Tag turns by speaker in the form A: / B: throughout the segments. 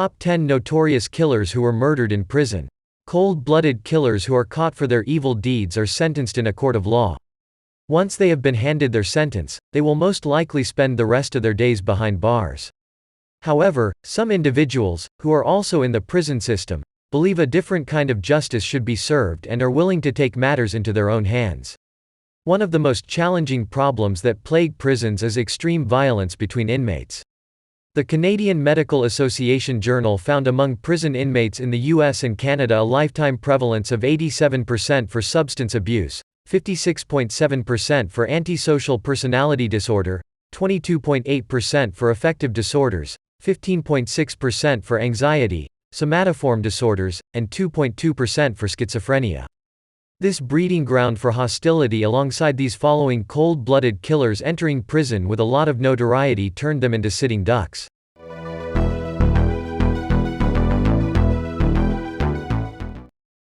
A: Top 10 notorious killers who were murdered in prison. Cold-blooded killers who are caught for their evil deeds are sentenced in a court of law. Once they have been handed their sentence, they will most likely spend the rest of their days behind bars. However, some individuals, who are also in the prison system, believe a different kind of justice should be served and are willing to take matters into their own hands. One of the most challenging problems that plague prisons is extreme violence between inmates. The Canadian Medical Association Journal found among prison inmates in the US and Canada a lifetime prevalence of 87% for substance abuse, 56.7% for antisocial personality disorder, 22.8% for affective disorders, 15.6% for anxiety, somatoform disorders, and 2.2% for schizophrenia. This breeding ground for hostility alongside these following cold-blooded killers entering prison with a lot of notoriety turned them into sitting ducks.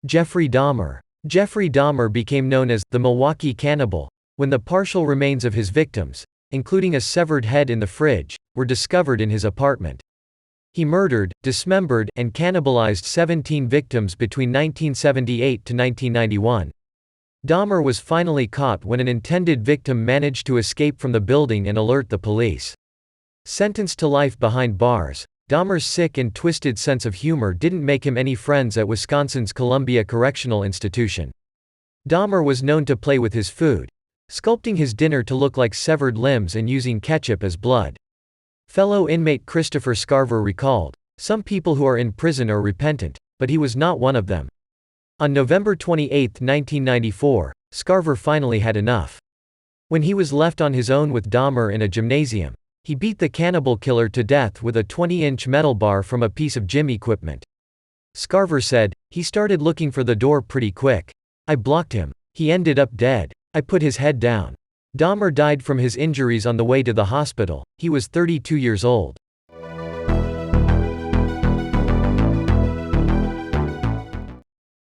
A: Jeffrey Dahmer. Jeffrey Dahmer became known as the Milwaukee Cannibal when the partial remains of his victims, including a severed head in the fridge, were discovered in his apartment. He murdered, dismembered, and cannibalized 17 victims between 1978 to 1991. Dahmer was finally caught when an intended victim managed to escape from the building and alert the police. Sentenced to life behind bars, Dahmer's sick and twisted sense of humor didn't make him any friends at Wisconsin's Columbia Correctional Institution. Dahmer was known to play with his food, sculpting his dinner to look like severed limbs and using ketchup as blood. Fellow inmate Christopher Schaefer recalled, "Some people who are in prison are repentant, but he was not one of them." On November 28, 1994, Schaefer finally had enough. When he was left on his own with Dahmer in a gymnasium, he beat the cannibal killer to death with a 20-inch metal bar from a piece of gym equipment. Schaefer said, "He started looking for the door pretty quick. I blocked him. He ended up dead. I put his head down." Dahmer died from his injuries on the way to the hospital. He was 32 years old.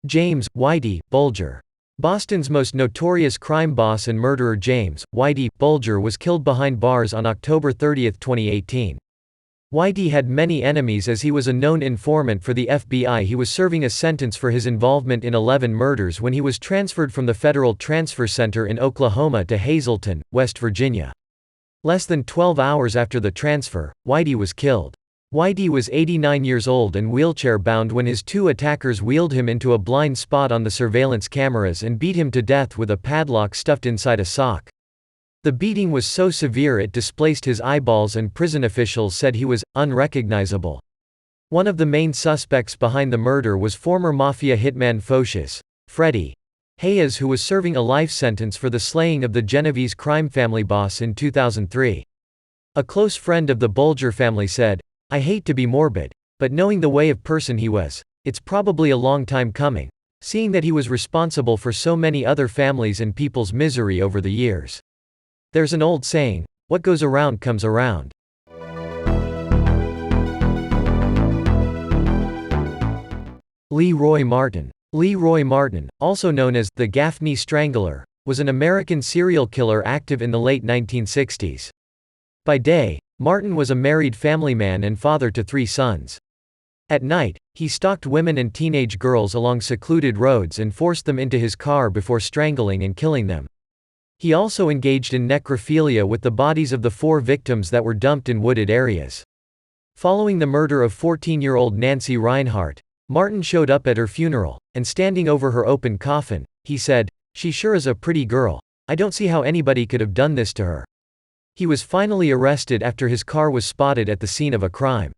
A: James Whitey Bulger. Boston's most notorious crime boss and murderer James Whitey Bulger was killed behind bars on October 30, 2018. Whitey had many enemies as he was a known informant for the FBI. He was serving a sentence for his involvement in 11 murders when he was transferred from the Federal Transfer Center in Oklahoma to Hazleton, West Virginia. Less than 12 hours after the transfer, Whitey was killed. Whitey was 89 years old and wheelchair-bound when his two attackers wheeled him into a blind spot on the surveillance cameras and beat him to death with a padlock stuffed inside a sock. The beating was so severe it displaced his eyeballs and prison officials said he was unrecognizable. One of the main suspects behind the murder was former mafia hitman Freddie Hayes, who was serving a life sentence for the slaying of the Genovese crime family boss in 2003. A close friend of the Bulger family said, "I hate to be morbid, but knowing the way of person he was, it's probably a long time coming, seeing that he was responsible for so many other families and people's misery over the years. There's an old saying, what goes around comes around." Leroy Martin. Leroy Martin, also known as the Gaffney Strangler, was an American serial killer active in the late 1960s. By day, Martin was a married family man and father to 3 sons. At night, he stalked women and teenage girls along secluded roads and forced them into his car before strangling and killing them. He also engaged in necrophilia with the bodies of the 4 victims that were dumped in wooded areas. Following the murder of 14-year-old Nancy Reinhart, Martin showed up at her funeral, and standing over her open coffin, he said, "She sure is a pretty girl. I don't see how anybody could have done this to her." He was finally arrested after his car was spotted at the scene of a crime.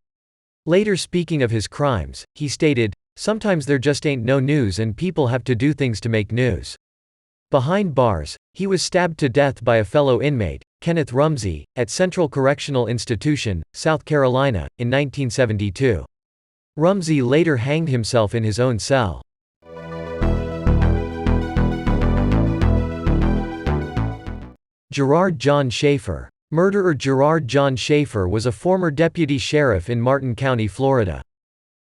A: Later, speaking of his crimes, he stated, "Sometimes there just ain't no news and people have to do things to make news." Behind bars, he was stabbed to death by a fellow inmate, Kenneth Rumsey, at Central Correctional Institution, South Carolina, in 1972. Rumsey later hanged himself in his own cell. Gerard John Schaefer. Murderer Gerard John Schaefer was a former deputy sheriff in Martin County, Florida.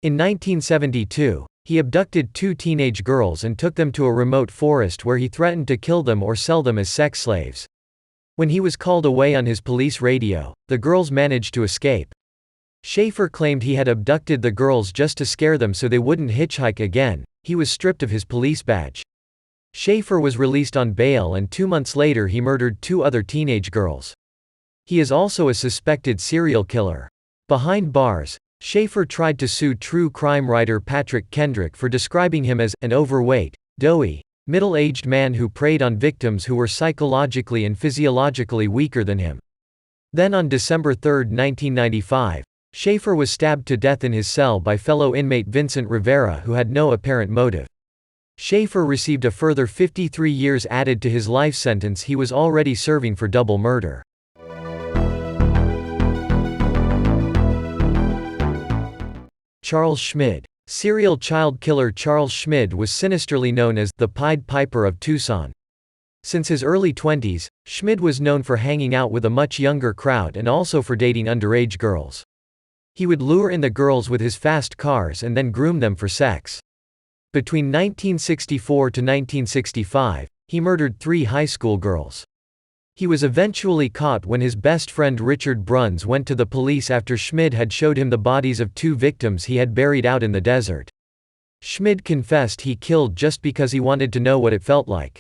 A: In 1972, he abducted 2 teenage girls and took them to a remote forest where he threatened to kill them or sell them as sex slaves. When he was called away on his police radio, the girls managed to escape. Schaefer claimed he had abducted the girls just to scare them so they wouldn't hitchhike again. He was stripped of his police badge. Schaefer was released on bail, and 2 months later he murdered 2 other teenage girls. He is also a suspected serial killer. Behind bars, Schaefer tried to sue true crime writer Patrick Kendrick for describing him as an overweight, doughy, middle-aged man who preyed on victims who were psychologically and physiologically weaker than him. Then on December 3, 1995, Schaefer was stabbed to death in his cell by fellow inmate Vincent Rivera, who had no apparent motive. Schaefer received a further 53 years added to his life sentence he was already serving for double murder. Charles Schmid. Serial child killer Charles Schmid was sinisterly known as the Pied Piper of Tucson. Since his early 20s, Schmid was known for hanging out with a much younger crowd and also for dating underage girls. He would lure in the girls with his fast cars and then groom them for sex. Between 1964 to 1965, he murdered 3 high school girls. He was eventually caught when his best friend Richard Bruns went to the police after Schmid had showed him the bodies of 2 victims he had buried out in the desert. Schmid confessed he killed just because he wanted to know what it felt like.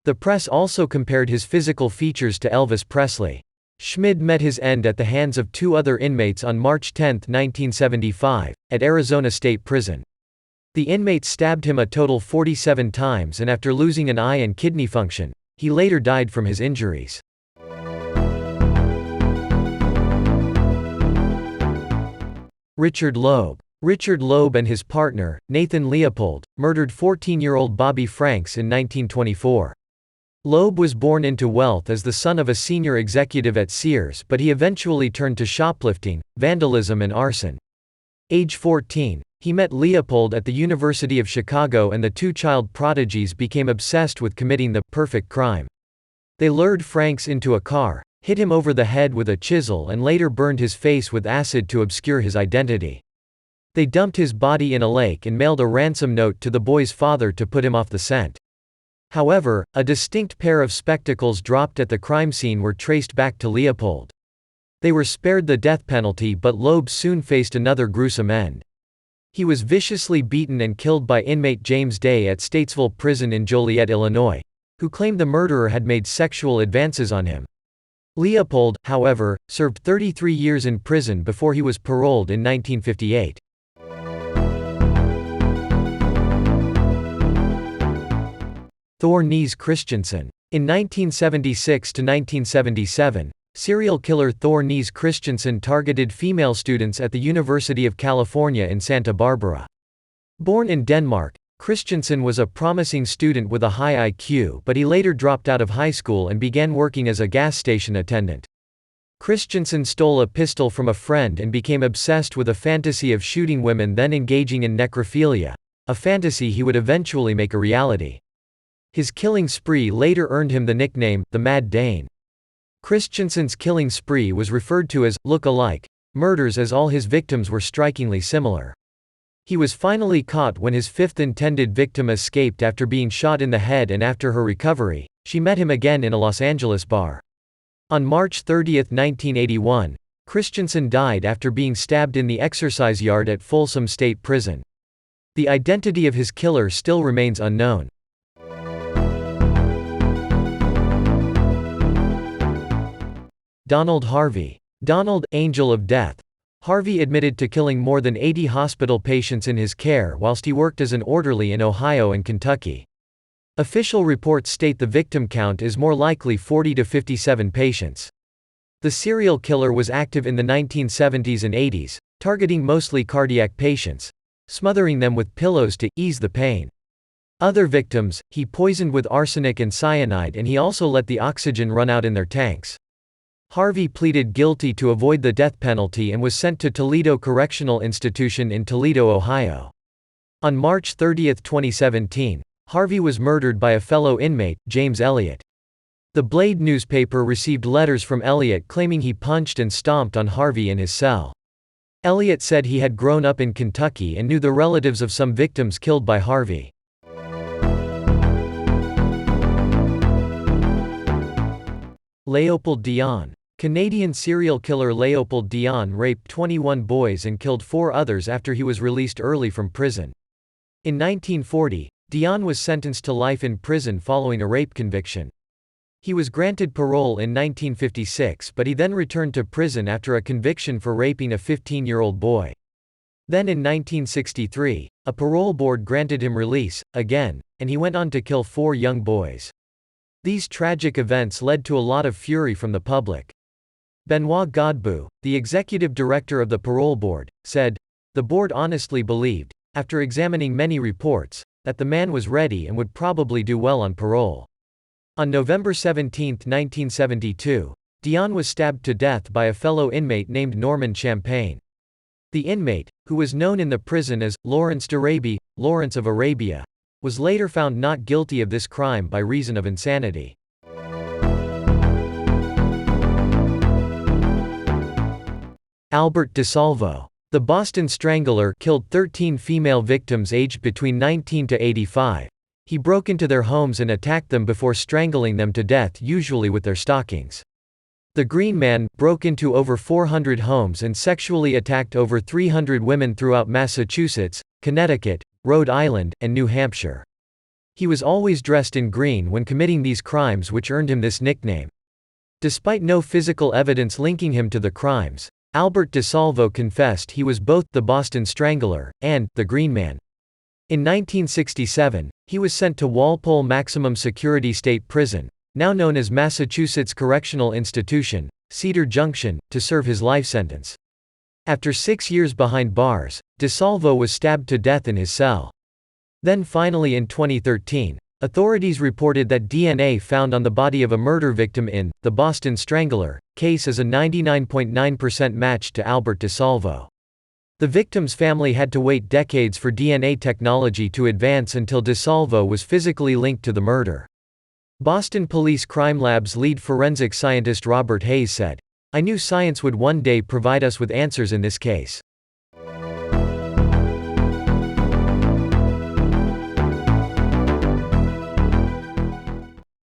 A: The press also compared his physical features to Elvis Presley. Schmid met his end at the hands of 2 other inmates on March 10, 1975, at Arizona State Prison. The inmates stabbed him a total 47 times, and after losing an eye and kidney function, he later died from his injuries. Richard Loeb. Richard Loeb and his partner, Nathan Léopold, murdered 14-year-old Bobby Franks in 1924. Loeb was born into wealth as the son of a senior executive at Sears, but he eventually turned to shoplifting, vandalism and arson. Age 14, he met Léopold at the University of Chicago, and the 2 child prodigies became obsessed with committing the perfect crime. They lured Franks into a car, hit him over the head with a chisel, and later burned his face with acid to obscure his identity. They dumped his body in a lake and mailed a ransom note to the boy's father to put him off the scent. However, a distinct pair of spectacles dropped at the crime scene were traced back to Léopold. They were spared the death penalty, but Loeb soon faced another gruesome end. He was viciously beaten and killed by inmate James Day at Statesville Prison in Joliet, Illinois, who claimed the murderer had made sexual advances on him. Léopold, however, served 33 years in prison before he was paroled in 1958. Thor Nis Christiansen. In 1976 to 1977, serial killer Thor Nis Christiansen targeted female students at the University of California in Santa Barbara. Born in Denmark, Christiansen was a promising student with a high IQ, but he later dropped out of high school and began working as a gas station attendant. Christiansen stole a pistol from a friend and became obsessed with a fantasy of shooting women, then engaging in necrophilia, a fantasy he would eventually make a reality. His killing spree later earned him the nickname, the Mad Dane. Christiansen's killing spree was referred to as look-alike murders, as all his victims were strikingly similar. He was finally caught when his 5th intended victim escaped after being shot in the head, and after her recovery, she met him again in a Los Angeles bar. On March 30, 1981, Christiansen died after being stabbed in the exercise yard at Folsom State Prison. The identity of his killer still remains unknown. Donald Harvey. Donald, Angel of Death. Harvey admitted to killing more than 80 hospital patients in his care whilst he worked as an orderly in Ohio and Kentucky. Official reports state the victim count is more likely 40 to 57 patients. The serial killer was active in the 1970s and 80s, targeting mostly cardiac patients, smothering them with pillows to ease the pain. Other victims, he poisoned with arsenic and cyanide, and he also let the oxygen run out in their tanks. Harvey pleaded guilty to avoid the death penalty and was sent to Toledo Correctional Institution in Toledo, Ohio. On March 30, 2017, Harvey was murdered by a fellow inmate, James Elliott. The Blade newspaper received letters from Elliott claiming he punched and stomped on Harvey in his cell. Elliott said he had grown up in Kentucky and knew the relatives of some victims killed by Harvey. Léopold Dion. Canadian serial killer Léopold Dion raped 21 boys and killed 4 others after he was released early from prison. In 1940, Dion was sentenced to life in prison following a rape conviction. He was granted parole in 1956, but he then returned to prison after a conviction for raping a 15-year-old boy. Then in 1963, a parole board granted him release, again, and he went on to kill 4 young boys. These tragic events led to a lot of fury from the public. Benoit Godbout, the executive director of the parole board, said, "The board honestly believed, after examining many reports, that the man was ready and would probably do well on parole." On November 17, 1972, Dion was stabbed to death by a fellow inmate named Norman Champagne. The inmate, who was known in the prison as Lawrence d'Arabie, Lawrence of Arabia, was later found not guilty of this crime by reason of insanity. Albert DeSalvo. The Boston Strangler killed 13 female victims aged between 19 to 85. He broke into their homes and attacked them before strangling them to death, usually with their stockings. The Green Man broke into over 400 homes and sexually attacked over 300 women throughout Massachusetts, Connecticut, Rhode Island, and New Hampshire. He was always dressed in green when committing these crimes, which earned him this nickname. Despite no physical evidence linking him to the crimes, Albert DeSalvo confessed he was both the Boston Strangler and the Green Man. In 1967, he was sent to Walpole Maximum Security State Prison, now known as Massachusetts Correctional Institution, Cedar Junction, to serve his life sentence. After 6 years behind bars, DeSalvo was stabbed to death in his cell. Then finally in 2013, authorities reported that DNA found on the body of a murder victim in the Boston Strangler case is a 99.9% match to Albert DeSalvo. The victim's family had to wait decades for DNA technology to advance until DeSalvo was physically linked to the murder. Boston Police Crime Lab's lead forensic scientist Robert Hayes said, "I knew science would one day provide us with answers in this case."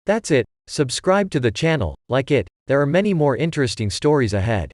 A: That's it. Subscribe to the channel, like it, there are many more interesting stories ahead.